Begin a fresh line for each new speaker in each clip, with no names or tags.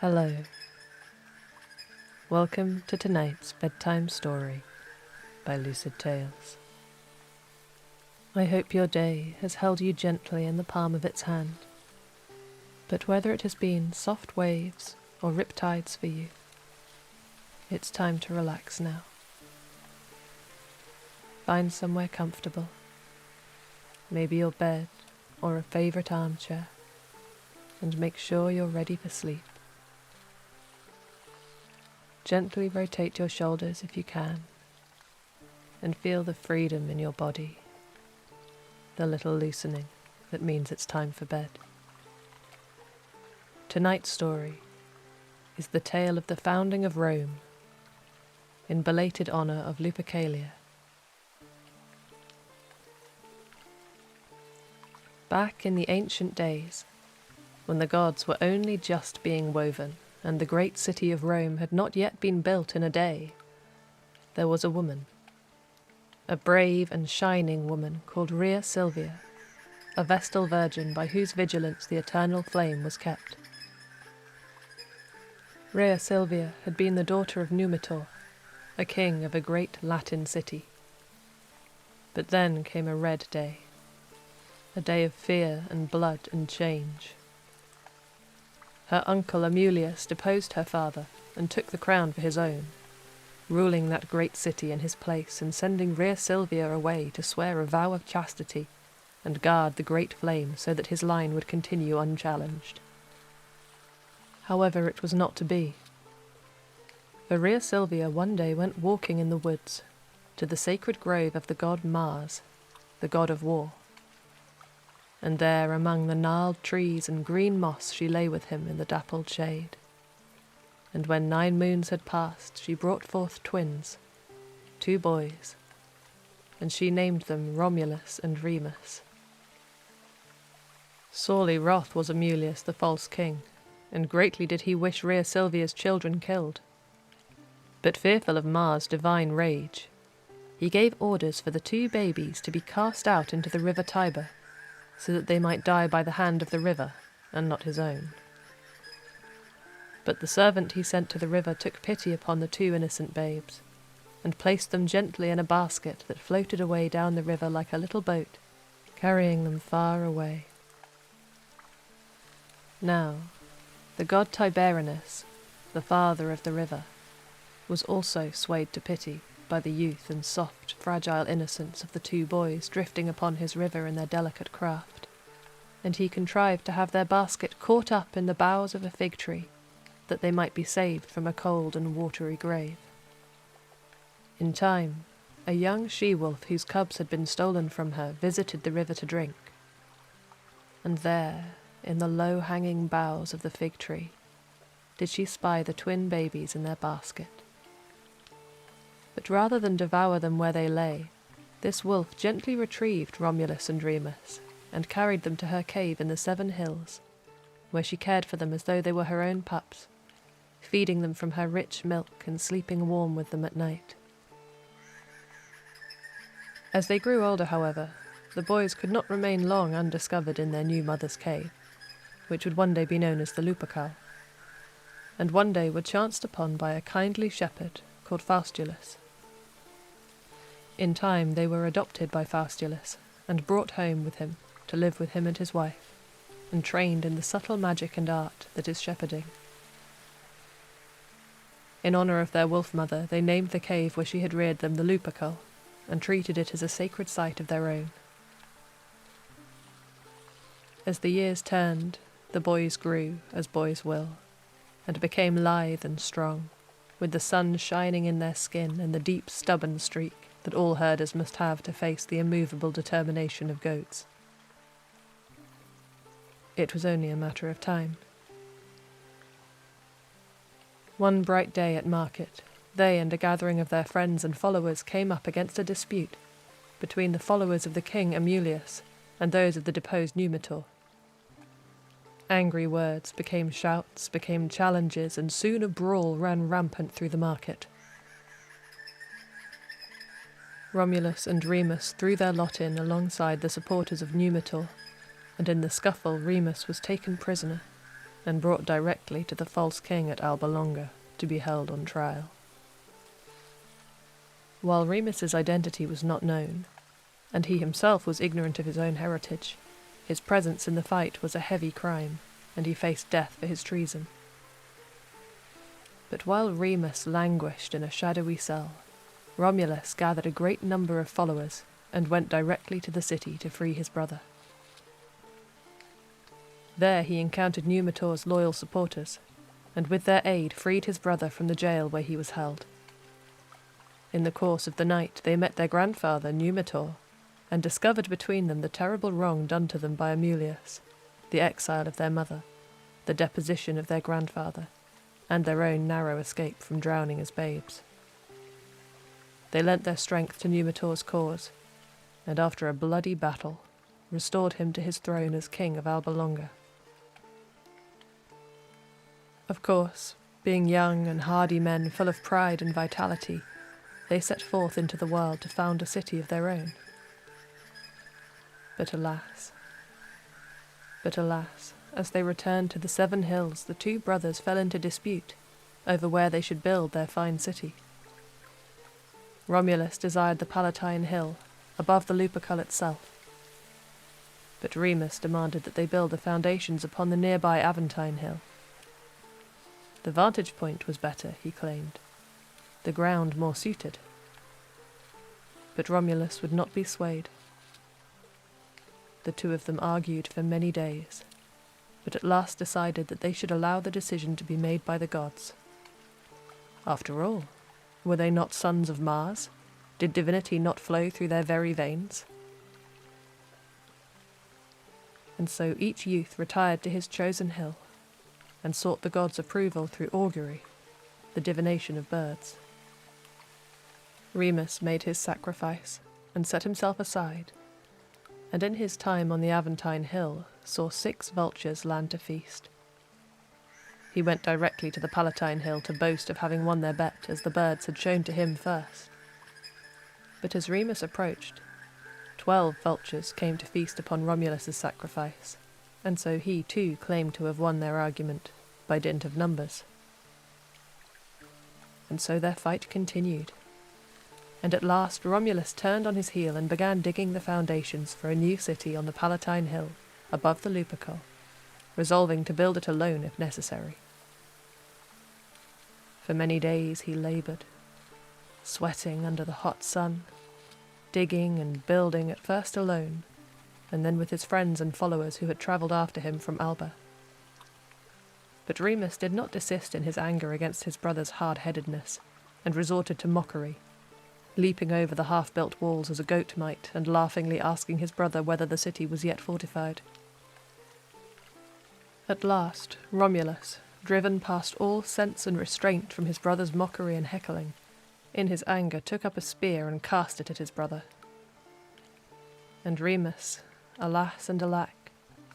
Hello. Welcome to tonight's bedtime story by Lucid Tales. I hope your day has held you gently in the palm of its hand, but whether it has been soft waves or riptides for you, it's time to relax now. Find somewhere comfortable, maybe your bed or a favourite armchair, and make sure you're ready for sleep. Gently rotate your shoulders if you can, and feel the freedom in your body, the little loosening that means it's time for bed. Tonight's story is the tale of the founding of Rome, in belated honour of Lupercalia. Back in the ancient days, when the gods were only just being woven, and the great city of Rome had not yet been built in a day, there was a woman, a brave and shining woman called Rhea Silvia, a Vestal virgin by whose vigilance the eternal flame was kept. Rhea Silvia had been the daughter of Numitor, a king of a great Latin city. But then came a red day, a day of fear and blood and change. Her uncle Romulus deposed her father and took the crown for his own, ruling that great city in his place and sending Rhea Silvia away to swear a vow of chastity and guard the great flame so that his line would continue unchallenged. However, it was not to be. For Rhea Silvia one day went walking in the woods to the sacred grove of the god Mars, the god of war. And there among the gnarled trees and green moss she lay with him in the dappled shade. And when 9 moons had passed, she brought forth twins, 2 boys, and she named them Romulus and Remus. Sorely wroth was Romulus the false king, and greatly did he wish Rhea Silvia's children killed. But fearful of Mars' divine rage, he gave orders for the 2 babies to be cast out into the river Tiber, so that they might die by the hand of the river, and not his own. But the servant he sent to the river took pity upon the 2 innocent babes, and placed them gently in a basket that floated away down the river like a little boat, carrying them far away. Now, the god Tiberinus, the father of the river, was also swayed to pity by the youth and soft, fragile innocence of the 2 boys drifting upon his river in their delicate craft, and he contrived to have their basket caught up in the boughs of a fig tree, that they might be saved from a cold and watery grave. In time, a young she-wolf whose cubs had been stolen from her visited the river to drink, and there, in the low-hanging boughs of the fig tree, did she spy the twin babies in their basket. But rather than devour them where they lay, this wolf gently retrieved Romulus and Remus, and carried them to her cave in the 7 hills, where she cared for them as though they were her own pups, feeding them from her rich milk and sleeping warm with them at night. As they grew older, however, the boys could not remain long undiscovered in their new mother's cave, which would one day be known as the Lupercalia, and one day were chanced upon by a kindly shepherd called Faustulus. In time they were adopted by Faustulus, and brought home with him to live with him and his wife, and trained in the subtle magic and art that is shepherding. In honour of their wolf mother, they named the cave where she had reared them the Lupercalia, and treated it as a sacred site of their own. As the years turned, the boys grew, as boys will, and became lithe and strong, with the sun shining in their skin and the deep stubborn streak that all herders must have to face the immovable determination of goats. It was only a matter of time. One bright day at market, they and a gathering of their friends and followers came up against a dispute between the followers of the king Romulus and those of the deposed Numitor. Angry words became shouts, became challenges, and soon a brawl ran rampant through the market. Romulus and Remus threw their lot in alongside the supporters of Numitor, and in the scuffle Remus was taken prisoner and brought directly to the false king at Alba Longa to be held on trial. While Remus's identity was not known, and he himself was ignorant of his own heritage, his presence in the fight was a heavy crime, and he faced death for his treason. But while Remus languished in a shadowy cell, Romulus gathered a great number of followers and went directly to the city to free his brother. There he encountered Numitor's loyal supporters, and with their aid freed his brother from the jail where he was held. In the course of the night they met their grandfather, Numitor, and discovered between them the terrible wrong done to them by Amulius, the exile of their mother, the deposition of their grandfather, and their own narrow escape from drowning as babes. They lent their strength to Numitor's cause, and after a bloody battle, restored him to his throne as king of Alba Longa. Of course, being young and hardy men full of pride and vitality, they set forth into the world to found a city of their own. But alas, as they returned to the 7 hills, the 2 brothers fell into dispute over where they should build their fine city. Romulus desired the Palatine Hill, above the Lupercalia itself, but Remus demanded that they build the foundations upon the nearby Aventine Hill. The vantage point was better, he claimed, the ground more suited. But Romulus would not be swayed. The 2 of them argued for many days, but at last decided that they should allow the decision to be made by the gods. After all, were they not sons of Mars? Did divinity not flow through their very veins? And so each youth retired to his chosen hill, and sought the gods' approval through augury, the divination of birds. Remus made his sacrifice, and set himself aside, and in his time on the Aventine Hill saw 6 vultures land to feast. He went directly to the Palatine Hill to boast of having won their bet, as the birds had shown to him first. But as Remus approached, 12 vultures came to feast upon Romulus's sacrifice, and so he too claimed to have won their argument by dint of numbers. And so their fight continued, and at last Romulus turned on his heel and began digging the foundations for a new city on the Palatine Hill above the Lupercalia, resolving to build it alone if necessary. For many days he laboured, sweating under the hot sun, digging and building at first alone, and then with his friends and followers who had travelled after him from Alba. But Remus did not desist in his anger against his brother's hard-headedness, and resorted to mockery, leaping over the half-built walls as a goat might, and laughingly asking his brother whether the city was yet fortified. At last, Romulus, driven past all sense and restraint from his brother's mockery and heckling, in his anger took up a spear and cast it at his brother. And Remus, alas and alack,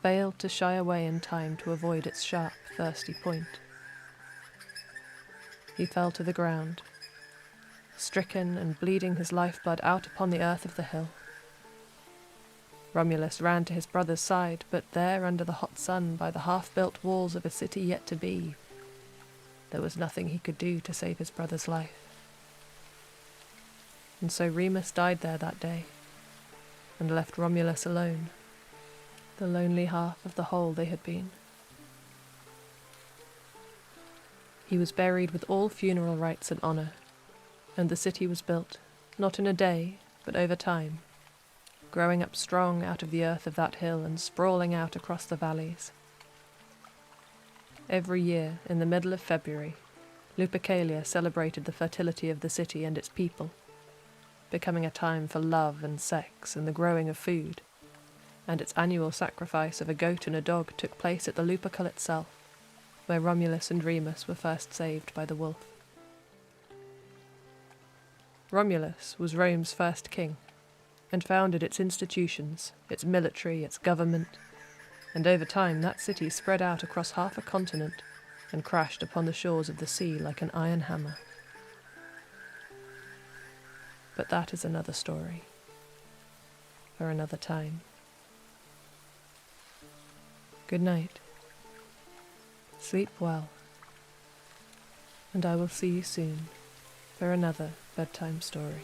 failed to shy away in time to avoid its sharp, thirsty point. He fell to the ground, stricken and bleeding his lifeblood out upon the earth of the hill. Romulus ran to his brother's side, but there under the hot sun by the half-built walls of a city yet to be, there was nothing he could do to save his brother's life. And so Remus died there that day, and left Romulus alone, the lonely half of the whole they had been. He was buried with all funeral rites and honour, and the city was built, not in a day, but over time, growing up strong out of the earth of that hill and sprawling out across the valleys. Every year, in the middle of February, Lupercalia celebrated the fertility of the city and its people, becoming a time for love and sex and the growing of food, and its annual sacrifice of a goat and a dog took place at the Lupercalia itself, where Romulus and Remus were first saved by the wolf. Romulus was Rome's first king, and founded its institutions, its military, its government, and over time that city spread out across half a continent and crashed upon the shores of the sea like an iron hammer. But that is another story, for another time. Good night. Sleep well, and I will see you soon for another bedtime story.